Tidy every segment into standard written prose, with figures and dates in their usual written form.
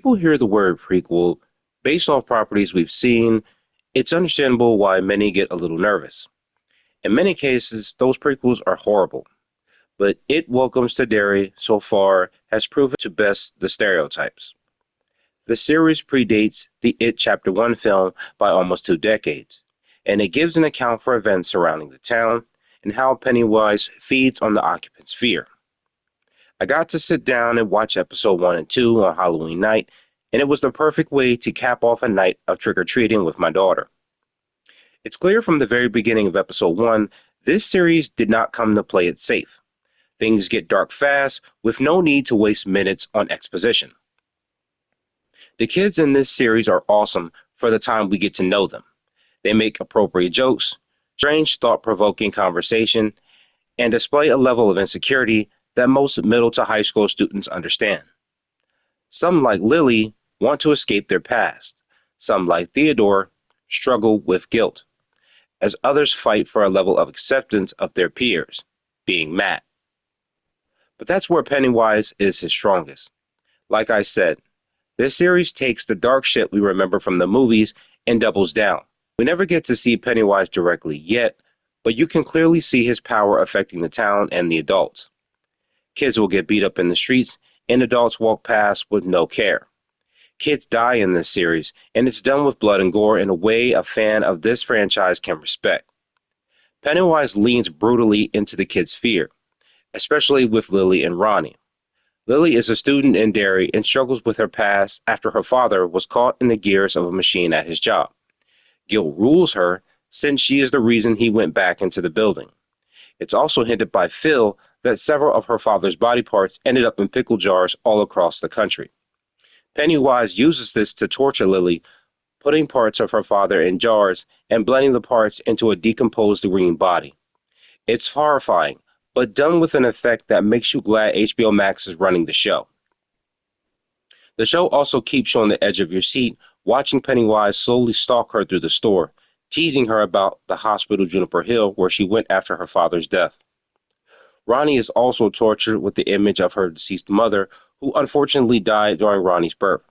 People hear the word prequel based off properties we've seen. It's understandable why many get a little nervous. In many cases, those prequels are horrible, but It Welcomes to Derry so far has proven to best the stereotypes. The series predates the It Chapter 1 film by almost 2 decades, and it gives an account for events surrounding the town and how Pennywise feeds on the occupants' fear. I got to sit down and watch episode 1 and 2 on Halloween night, and it was the perfect way to cap off a night of trick-or-treating with my daughter. It's clear from the very beginning of episode 1, this series did not come to play it safe. Things get dark fast, with no need to waste minutes on exposition. The kids in this series are awesome for the time we get to know them. They make appropriate jokes, strange thought-provoking conversation, and display a level of insecurity that most middle to high school students understand. Some, like Lily, want to escape their past. Some, like Theodore, struggle with guilt, as others fight for a level of acceptance of their peers, being Matt. But that's where Pennywise is his strongest. Like I said, this series takes the dark shit we remember from the movies and doubles down. We never get to see Pennywise directly yet, but you can clearly see his power affecting the town and the adults. Kids will get beat up in the streets, and adults walk past with no care. Kids die in this series, and it's done with blood and gore in a way a fan of this franchise can respect. Pennywise leans brutally into the kids' fear, especially with Lily and Ronnie. Lily is a student in Derry and struggles with her past after her father was caught in the gears of a machine at his job. Guilt rules her since she is the reason he went back into the building. It's also hinted by Phil that several of her father's body parts ended up in pickle jars all across the country. Pennywise uses this to torture Lily, putting parts of her father in jars and blending the parts into a decomposed green body. It's horrifying, but done with an effect that makes you glad HBO Max is running the show. The show also keeps you on the edge of your seat, watching Pennywise slowly stalk her through the store, teasing her about the hospital Juniper Hill where she went after her father's death. Ronnie is also tortured with the image of her deceased mother, who unfortunately died during Ronnie's birth.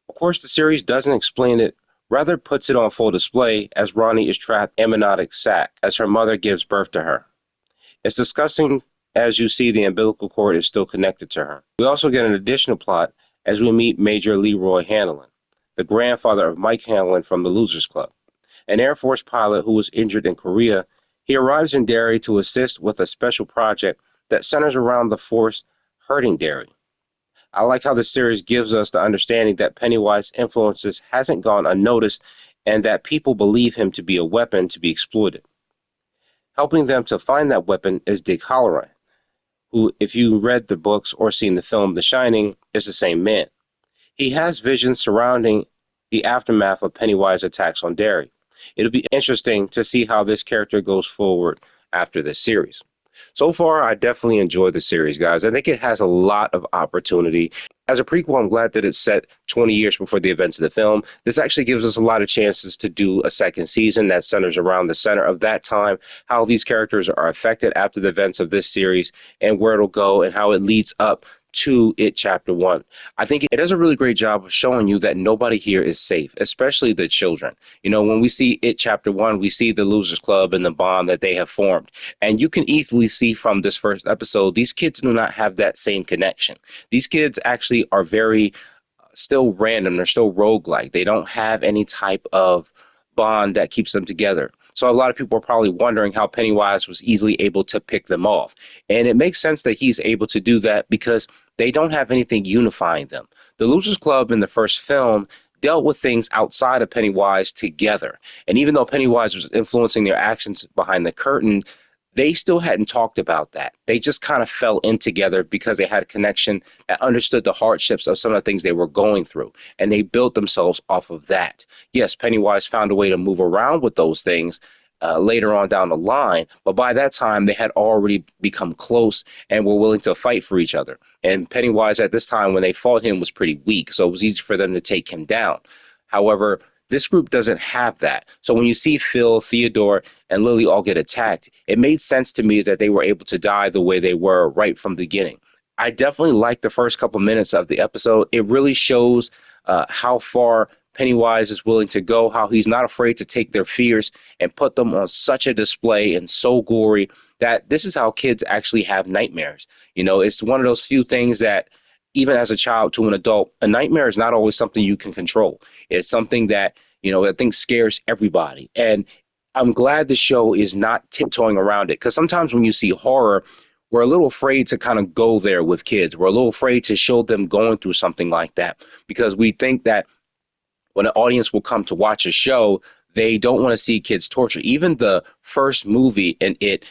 Of course, the series doesn't explain it, rather puts it on full display as Ronnie is trapped in an amniotic sac as her mother gives birth to her. It's disgusting as you see the umbilical cord is still connected to her. We also get an additional plot as we meet Major Leroy Hanlon, the grandfather of Mike Hanlon from the Losers Club, an Air Force pilot who was injured in Korea. He arrives in Derry to assist with a special project that centers around the force hurting Derry. I like how the series gives us the understanding that Pennywise's influences hasn't gone unnoticed and that people believe him to be a weapon to be exploited. Helping them to find that weapon is Dick Halloran, who, if you read the books or seen the film The Shining, is the same man. He has visions surrounding the aftermath of Pennywise's attacks on Derry. It'll be interesting to see how this character goes forward after this series. So far, I definitely enjoy the series, guys. I think it has a lot of opportunity. As a prequel, I'm glad that it's set 20 years before the events of the film. This actually gives us a lot of chances to do a second season that centers around the center of that time, how these characters are affected after the events of this series, and where it'll go, and how it leads up to It Chapter 1. I think it does a really great job of showing you that nobody here is safe, especially the children. You know, when we see It Chapter 1, we see the Losers Club and the bond that they have formed. And you can easily see from this first episode, these kids do not have that same connection. These kids actually are very still random. They're still roguelike. They don't have any type of bond that keeps them together. So a lot of people are probably wondering how Pennywise was easily able to pick them off. And it makes sense that he's able to do that because they don't have anything unifying them. The Losers Club in the first film dealt with things outside of Pennywise together. And even though Pennywise was influencing their actions behind the curtain, they still hadn't talked about that. They just kind of fell in together because they had a connection that understood the hardships of some of the things they were going through. And they built themselves off of that. Yes, Pennywise found a way to move around with those things later on down the line. But by that time, they had already become close and were willing to fight for each other. And Pennywise at this time, when they fought him, was pretty weak. So it was easy for them to take him down. However, this group doesn't have that. So when you see Phil, Theodore, and Lily all get attacked, it made sense to me that they were able to die the way they were right from the beginning. I definitely like the first couple minutes of the episode. It really shows how far Pennywise is willing to go, how he's not afraid to take their fears and put them on such a display and so gory that this is how kids actually have nightmares. You know, it's one of those few things that even as a child to an adult, a nightmare is not always something you can control. It's something that, you know, I think scares everybody. And I'm glad the show is not tiptoeing around it because sometimes when you see horror, we're a little afraid to kind of go there with kids. We're a little afraid to show them going through something like that because we think that when an audience will come to watch a show, they don't want to see kids torture. Even the first movie and it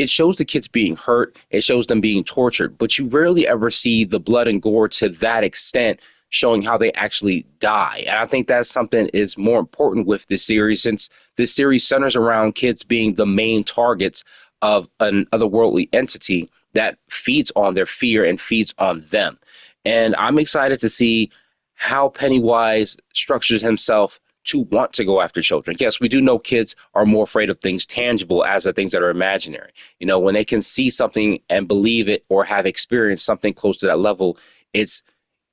shows the kids being hurt, it shows them being tortured, but you rarely ever see the blood and gore to that extent showing how they actually die. And I think that's something is more important with this series since this series centers around kids being the main targets of an otherworldly entity that feeds on their fear and feeds on them. And I'm excited to see how Pennywise structures himself to want to go after children. Yes, we do know kids are more afraid of things tangible as of things that are imaginary. You know, when they can see something and believe it or have experienced something close to that level, it's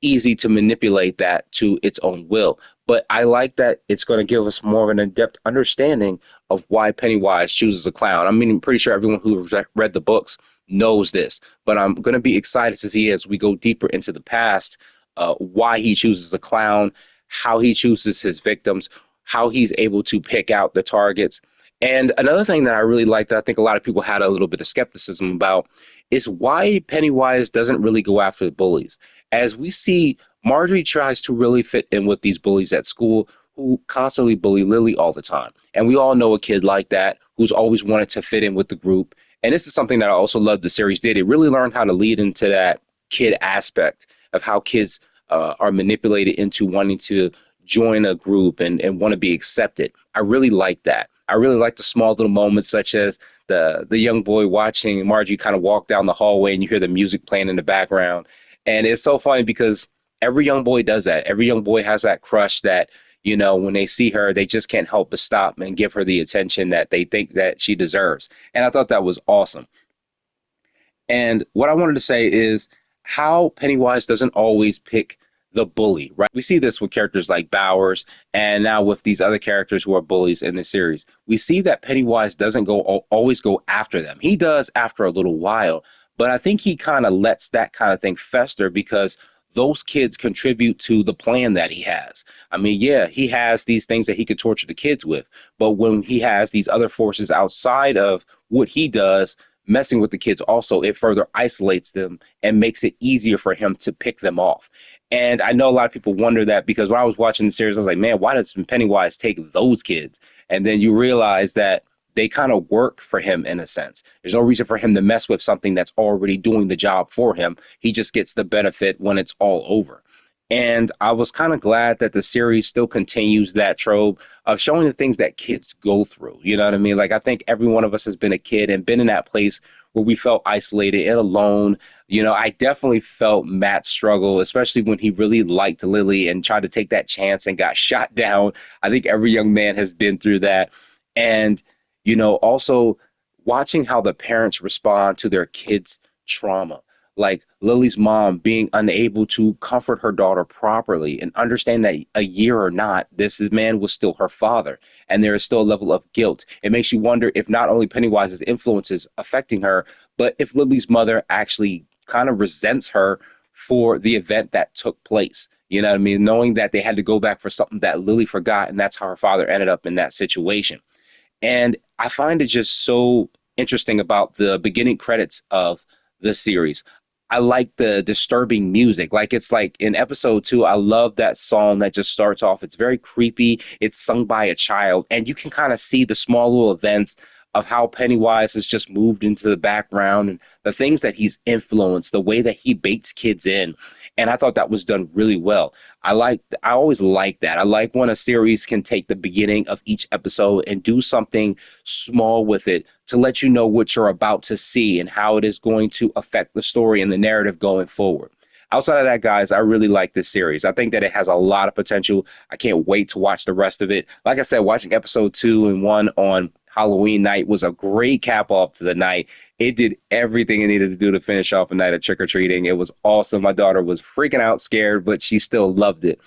easy to manipulate that to its own will. But I like that it's going to give us more of an in-depth understanding of why Pennywise chooses a clown. I mean, I'm pretty sure everyone who read the books knows this, but I'm going to be excited to see as we go deeper into the past why he chooses a clown, how he chooses his victims, how he's able to pick out the targets. And another thing that I really like that I think a lot of people had a little bit of skepticism about is why Pennywise doesn't really go after the bullies. As we see, Marjorie tries to really fit in with these bullies at school who constantly bully Lily all the time. And we all know a kid like that who's always wanted to fit in with the group. And this is something that I also love the series did. It really learned how to lead into that kid aspect of how kids are manipulated into wanting to join a group and want to be accepted. I really like that. I really like the small little moments such as the young boy watching Margie kind of walk down the hallway and you hear the music playing in the background. And it's so funny because every young boy does that. Every young boy has that crush that, you know, when they see her, they just can't help but stop and give her the attention that they think that she deserves. And I thought that was awesome. And what I wanted to say is how Pennywise doesn't always pick the bully, right? We see this with characters like Bowers and now with these other characters who are bullies in the series. We see that Pennywise doesn't always go after them. He does after a little while, but I think he kind of lets that kind of thing fester because those kids contribute to the plan that he has. I mean, yeah, he has these things that he could torture the kids with, but when he has these other forces outside of what he does, messing with the kids also, it further isolates them and makes it easier for him to pick them off. And I know a lot of people wonder that because when I was watching the series, I was like, man, why does Pennywise take those kids? And then you realize that they kind of work for him in a sense. There's no reason for him to mess with something that's already doing the job for him. He just gets the benefit when it's all over. And I was kind of glad that the series still continues that trope of showing the things that kids go through. You know what I mean? Like, I think every one of us has been a kid and been in that place where we felt isolated and alone. You know, I definitely felt Matt's struggle, especially when he really liked Lily and tried to take that chance and got shot down. I think every young man has been through that. And, you know, also watching how the parents respond to their kids' trauma, like Lily's mom being unable to comfort her daughter properly and understand that a year or not, this man was still her father. And there is still a level of guilt. It makes you wonder if not only Pennywise's influences affecting her, but if Lily's mother actually kind of resents her for the event that took place. You know what I mean? Knowing that they had to go back for something that Lily forgot, and that's how her father ended up in that situation. And I find it just so interesting about the beginning credits of the series. I like the disturbing music. Like it's like in episode 2, I love that song that just starts off. It's very creepy. It's sung by a child, and you can kind of see the small little events of how Pennywise has just moved into the background and the things that he's influenced, the way that he baits kids in. And I thought that was done really well. I always like that. I like when a series can take the beginning of each episode and do something small with it to let you know what you're about to see and how it is going to affect the story and the narrative going forward. Outside of that, guys, I really like this series. I think that it has a lot of potential. I can't wait to watch the rest of it. Like I said, watching episode 2 and 1 on Halloween night was a great cap off to the night. It did everything it needed to do to finish off a night of trick or treating. It was awesome. My daughter was freaking out, scared, but she still loved it.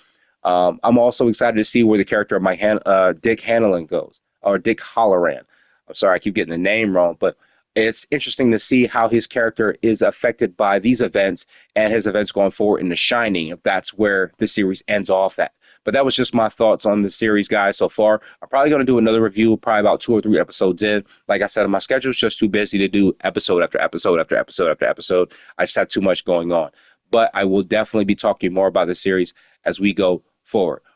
I'm also excited to see where the character of Dick Hanlon goes, or Dick Halloran. I'm sorry, I keep getting the name wrong, but it's interesting to see how his character is affected by these events and his events going forward in The Shining, if that's where the series ends off at. But that was just my thoughts on the series, guys, so far. I'm probably going to do another review, probably about 2 or 3 episodes in. Like I said, my schedule's just too busy to do episode after episode after episode after episode. I just have too much going on. But I will definitely be talking more about the series as we go forward.